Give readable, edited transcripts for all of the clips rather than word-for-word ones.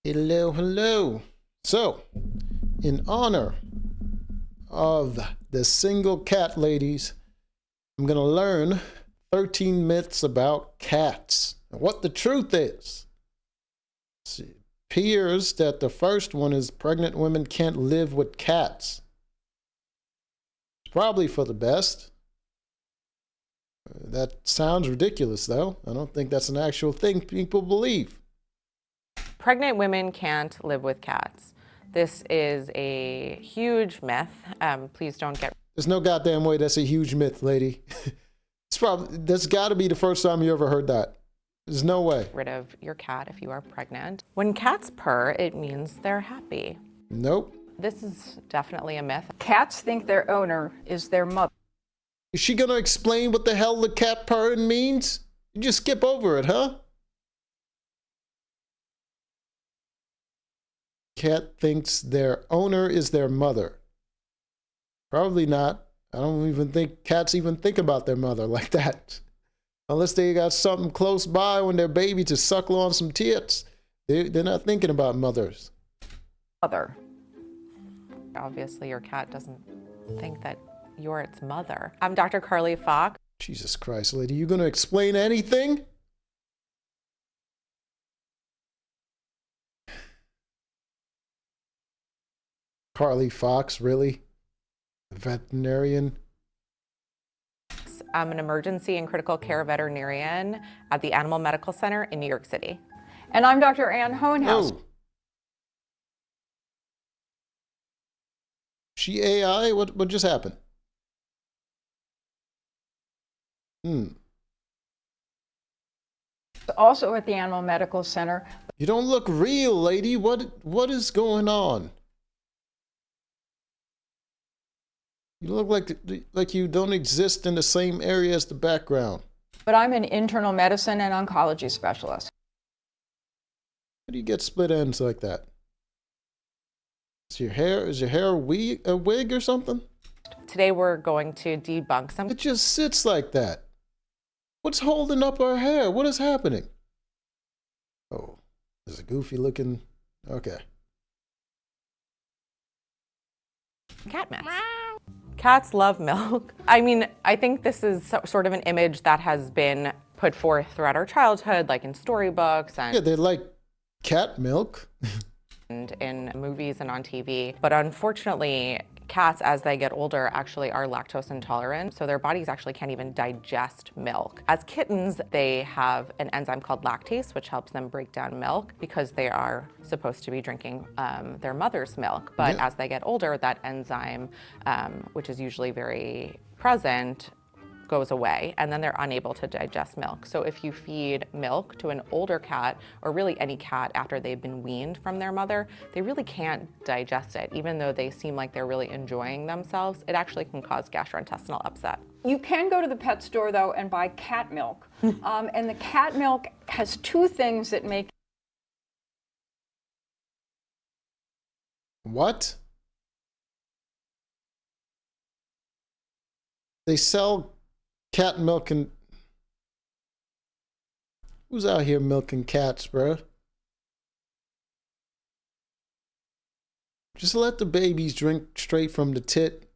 Hello, hello. So, in honor of the single cat ladies, I'm going to learn 13 myths about cats and what the truth is. It appears that the first one is pregnant women can't live with cats. It's probably for the best. That sounds ridiculous, though. I don't think that's an actual thing people believe. Pregnant women can't live with cats. This is a huge myth. Please don't get... There's no goddamn way that's a huge myth, lady. That's got to be the first time you ever heard that. There's no way. rid of your cat if you are pregnant. When cats purr, it means they're happy. Nope. This is definitely a myth. Cats think their owner is their mother. Is she going to explain what the hell the cat purring means? You just skip over it, huh? Cat thinks their owner is their mother. Probably not. I don't even think cats even think about their mother like that. Unless they got something close by when they're baby to suckle on some tits. They're not thinking about mothers. Mother. Obviously, your cat doesn't think that you're its mother. I'm Dr. Carly Fox. Jesus Christ, lady, you gonna explain anything? Carly Fox, really? A veterinarian? I'm an emergency and critical care veterinarian at the Animal Medical Center in New York City. And I'm Dr. Ann Hohenhaus. Oh. She AI? What just happened? Also at the Animal Medical Center. You don't look real, lady. What is going on? You look like you don't exist in the same area as the background. But I'm an internal medicine and oncology specialist. How do you get split ends like that? Is your hair a wig or something? Today we're going to debunk some... It just sits like that. What's holding up our hair? What is happening? Oh, there's a goofy looking... Okay. cat myths. Cats love milk. I mean, I think this is sort of an image that has been put forth throughout our childhood, like in storybooks and... Yeah, they like cat milk. and in movies and on TV. But unfortunately, cats, as they get older, actually are lactose intolerant, so their bodies actually can't even digest milk. As kittens, they have an enzyme called lactase, which helps them break down milk because they are supposed to be drinking their mother's milk. But Yeah. as they get older, that enzyme, which is usually very present, goes away, and then they're unable to digest milk. So if you feed milk to an older cat, or really any cat after they've been weaned from their mother, they really can't digest it. Even though they seem like they're really enjoying themselves, it actually can cause gastrointestinal upset. You can go to the pet store, though, and buy cat milk. And the cat milk has two things that make... What? They sell cat milk and... Who's out here milking cats, bro? Just let the babies drink straight from the tit.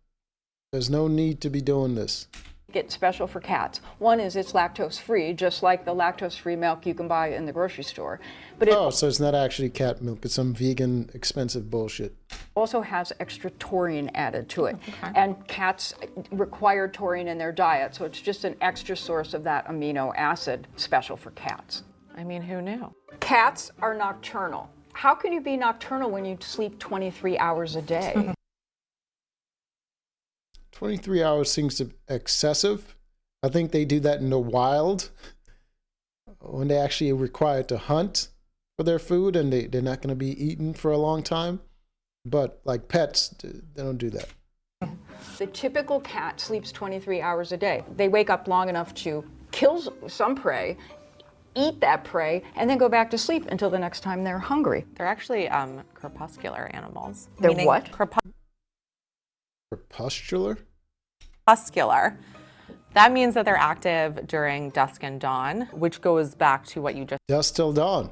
There's no need to be doing this. Get special for cats. One is it's lactose-free, just like the lactose-free milk you can buy in the grocery store. But it So it's not actually cat milk. It's some vegan, expensive bullshit. also has extra taurine added to it. Okay. And cats require taurine in their diet, so it's just an extra source of that amino acid special for cats. I mean, who knew? Cats are nocturnal. How can you be nocturnal when you sleep 23 hours a day? 23 hours seems excessive. I think they do that in the wild when they actually are required to hunt for their food and they're not going to be eaten for a long time. But like pets, they don't do that. The typical cat sleeps 23 hours a day. They wake up long enough to kill some prey, eat that prey, and then go back to sleep until the next time they're hungry. They're actually crepuscular animals. They're meaning what? Crepuscular? Crepuscular. That means that they're active during dusk and dawn, which goes back to what you just... Dusk till dawn.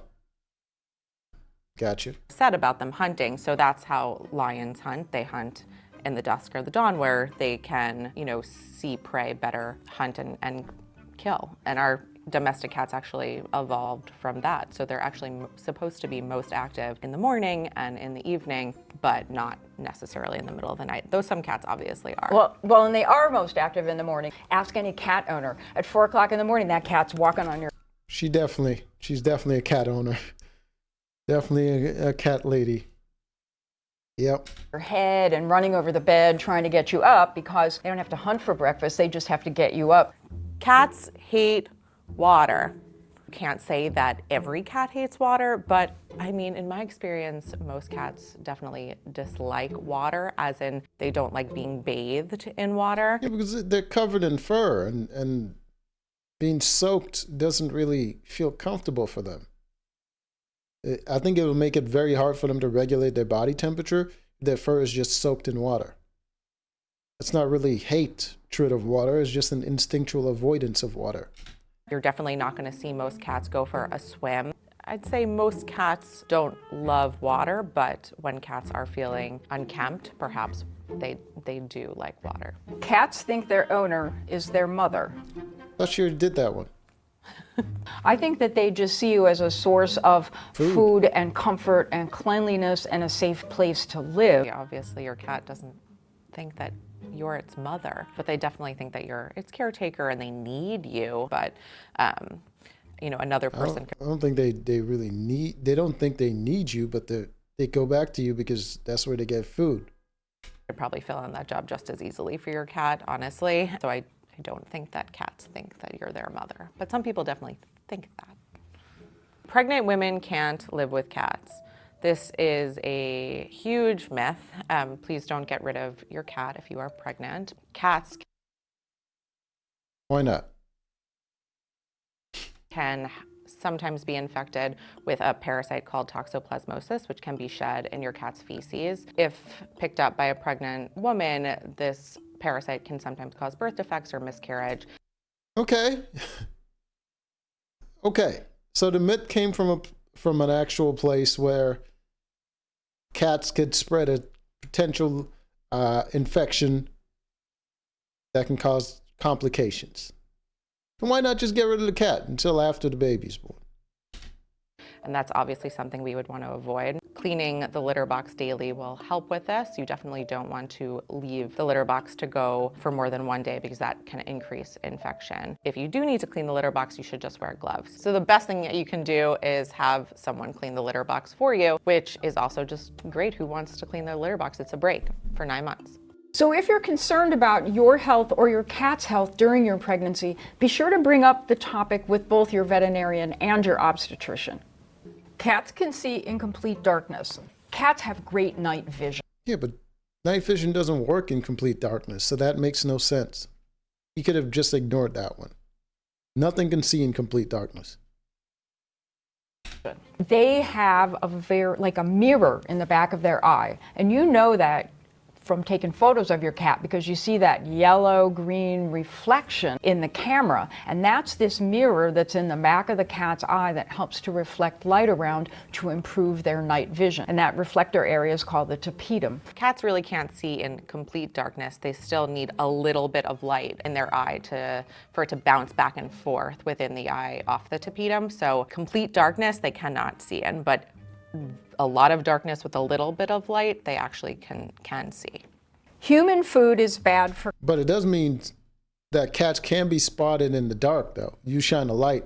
Gotcha. Said about them hunting. So that's how lions hunt. They hunt in the dusk or the dawn where they can, see prey better, hunt and kill. And our domestic cats actually evolved from that. So they're actually supposed to be most active in the morning and in the evening, but not necessarily in the middle of the night, though some cats obviously are. Well, and they are most active in the morning. Ask any cat owner. At 4 o'clock in the morning, that cat's walking on your... She's definitely a cat owner. Definitely a cat lady. Yep. Your head and running over the bed trying to get you up because they don't have to hunt for breakfast. They just have to get you up. Cats hate water. Can't say that every cat hates water, but I mean, in my experience, most cats definitely dislike water, as in they don't like being bathed in water. Yeah, because they're covered in fur and being soaked doesn't really feel comfortable for them. I think it will make it very hard for them to regulate their body temperature if their fur is just soaked in water. It's not really hatred of water, it's just an instinctual avoidance of water. You're definitely not going to see most cats go for a swim. I'd say most cats don't love water, but when cats are feeling unkempt, perhaps they do like water. Cats think their owner is their mother. Thought you did that one. I think that they just see you as a source of food and comfort and cleanliness and a safe place to live. Obviously, your cat doesn't think that you're its mother, but they definitely think that you're its caretaker and they need you. But, another person. I don't think they really they don't think they need you, but they go back to you because that's where they get food. Could probably fill in that job just as easily for your cat, honestly. So I don't think that cats think that you're their mother, but some people definitely think that. Pregnant women can't live with cats. This is a huge myth. Please don't get rid of your cat if you are pregnant. Cats Why not? can sometimes be infected with a parasite called toxoplasmosis, which can be shed in your cat's feces. If picked up by a pregnant woman, this parasite can sometimes cause birth defects or miscarriage. Okay. Okay. So the myth came from an actual place where cats could spread a potential infection that can cause complications. And why not just get rid of the cat until after the baby's born? And that's obviously something we would want to avoid. Cleaning the litter box daily will help with this. You definitely don't want to leave the litter box to go for more than 1 day because that can increase infection. If you do need to clean the litter box, you should just wear gloves. So the best thing that you can do is have someone clean the litter box for you, which is also just great. Who wants to clean their litter box? It's a break for 9 months. So if you're concerned about your health or your cat's health during your pregnancy, be sure to bring up the topic with both your veterinarian and your obstetrician. Cats can see in complete darkness. Cats have great night vision. Yeah, but night vision doesn't work in complete darkness, so that makes no sense. You could have just ignored that one. Nothing can see in complete darkness. They have like a mirror in the back of their eye, and you know that from taking photos of your cat because you see that yellow-green reflection in the camera, and that's this mirror that's in the back of the cat's eye that helps to reflect light around to improve their night vision. And that reflector area is called the tapetum. Cats really can't see in complete darkness. They still need a little bit of light in their eye for it to bounce back and forth within the eye off the tapetum. So complete darkness they cannot see in, but a lot of darkness with a little bit of light, they actually can see. Human food is bad for... But it does mean that cats can be spotted in the dark, though. You shine a light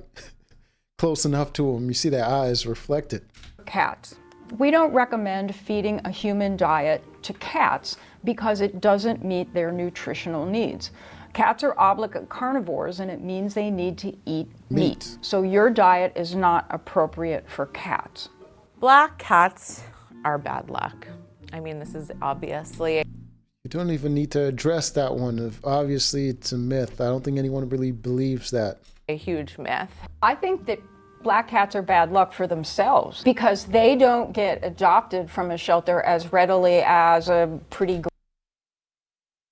close enough to them, you see their eyes reflected. Cats. We don't recommend feeding a human diet to cats because it doesn't meet their nutritional needs. Cats are obligate carnivores, and it means they need to eat meat. So your diet is not appropriate for cats. Black cats are bad luck. I mean, this is obviously... You don't even need to address that one. Obviously, it's a myth. I don't think anyone really believes that. A huge myth. I think that black cats are bad luck for themselves because they don't get adopted from a shelter as readily as a pretty...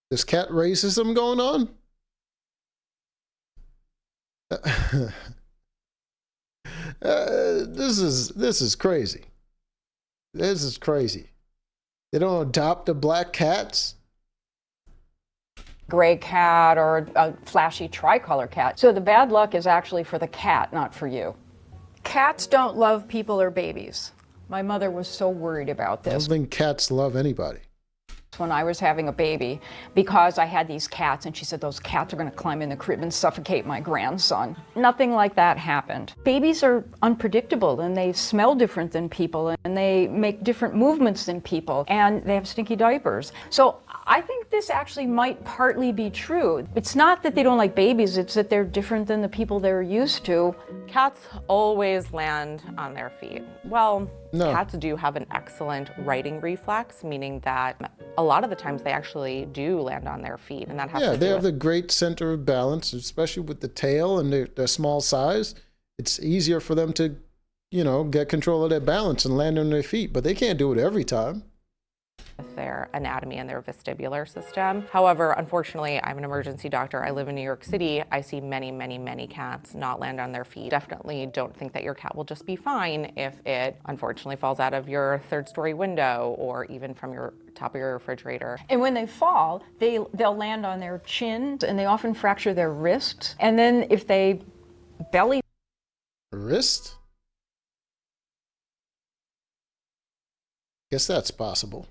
There's cat racism going on? This is crazy. This is crazy. They don't adopt the black cats? Gray cat or a flashy tricolor cat. So the bad luck is actually for the cat, not for you. Cats don't love people or babies. My mother was so worried about I don't this think cats love anybody. when I was having a baby because I had these cats, and she said those cats are going to climb in the crib and suffocate my grandson. Nothing like that happened. Babies are unpredictable, and they smell different than people, and they make different movements than people, and they have stinky diapers. So I think this actually might partly be true. It's not that they don't like babies, it's that they're different than the people they're used to. Cats always land on their feet. Well, No. cats do have an excellent righting reflex, meaning that a lot of the times they actually do land on their feet, and that has Yeah, to they do have with the great center of balance, especially with the tail and their small size. It's easier for them to, get control of their balance and land on their feet, but they can't do it every time. their anatomy and their vestibular system. However, unfortunately, I'm an emergency doctor. I live in New York City. I see many, many, many cats not land on their feet. Definitely don't think that your cat will just be fine if it unfortunately falls out of your third-story window or even from your top of your refrigerator. And when they fall, they'll land on their chins, and they often fracture their wrists. And then if they belly Wrist? Guess that's possible.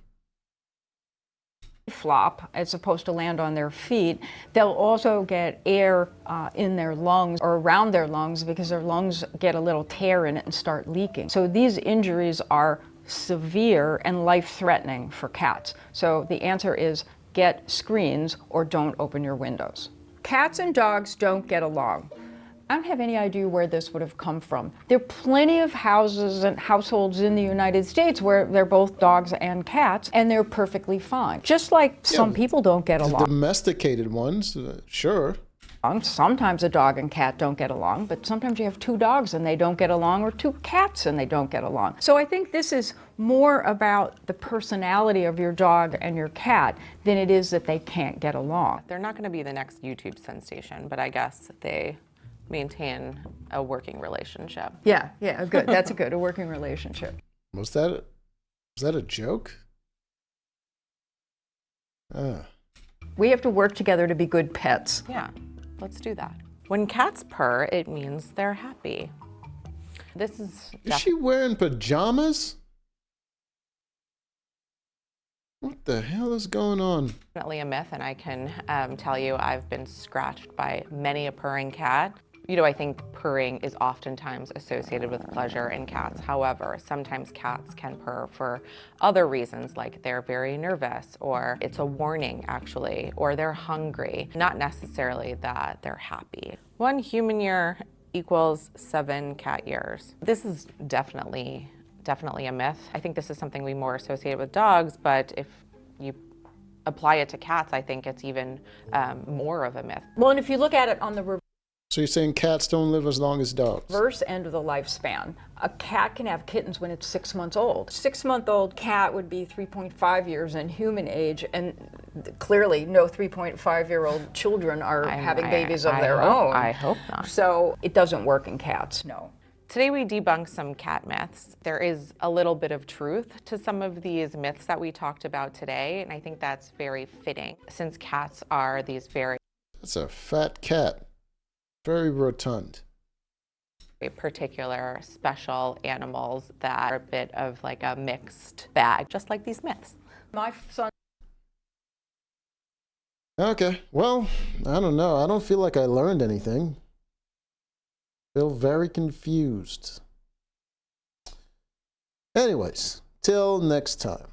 flop as opposed to land on their feet, they'll also get air in their lungs or around their lungs because their lungs get a little tear in it and start leaking. So these injuries are severe and life-threatening for cats. So the answer is get screens or don't open your windows. Cats and dogs don't get along. I don't have any idea where this would have come from. There are plenty of houses and households in the United States where they're both dogs and cats, and they're perfectly fine. Just like some people don't get The along. domesticated ones, sure. Sometimes a dog and cat don't get along, but sometimes you have two dogs and they don't get along, or two cats and they don't get along. So I think this is more about the personality of your dog and your cat than it is that they can't get along. They're not going to be the next YouTube sensation, but I guess they maintain a working relationship. Yeah, good. That's good, a working relationship. Was that a joke? We have to work together to be good pets. Yeah, let's do that. When cats purr, it means they're happy. This is Is she wearing pajamas? What the hell is going on? definitely a myth, and I can tell you I've been scratched by many a purring cat. I think purring is oftentimes associated with pleasure in cats. However, sometimes cats can purr for other reasons, like they're very nervous, or it's a warning actually, or they're hungry, not necessarily that they're happy. 1 human year equals 7 cat years. This is definitely a myth. I think this is something we more associate with dogs, but if you apply it to cats, I think it's even more of a myth. Well, and if you look at it on the So you're saying cats don't live as long as dogs? reverse end of the lifespan, a cat can have kittens when it's 6 months old. 6-month-old cat would be 3.5 years in human age, and clearly no 3.5-year-old children are having babies of their own. I hope not. So it doesn't work in cats, no. Today we debunk some cat myths. There is a little bit of truth to some of these myths that we talked about today, and I think that's very fitting since cats are these very That's a fat cat. Very rotund. particular, special animals that are a bit of like a mixed bag, just like these myths. My son Okay, well, I don't know. I don't feel like I learned anything. Feel very confused. Anyways, till next time.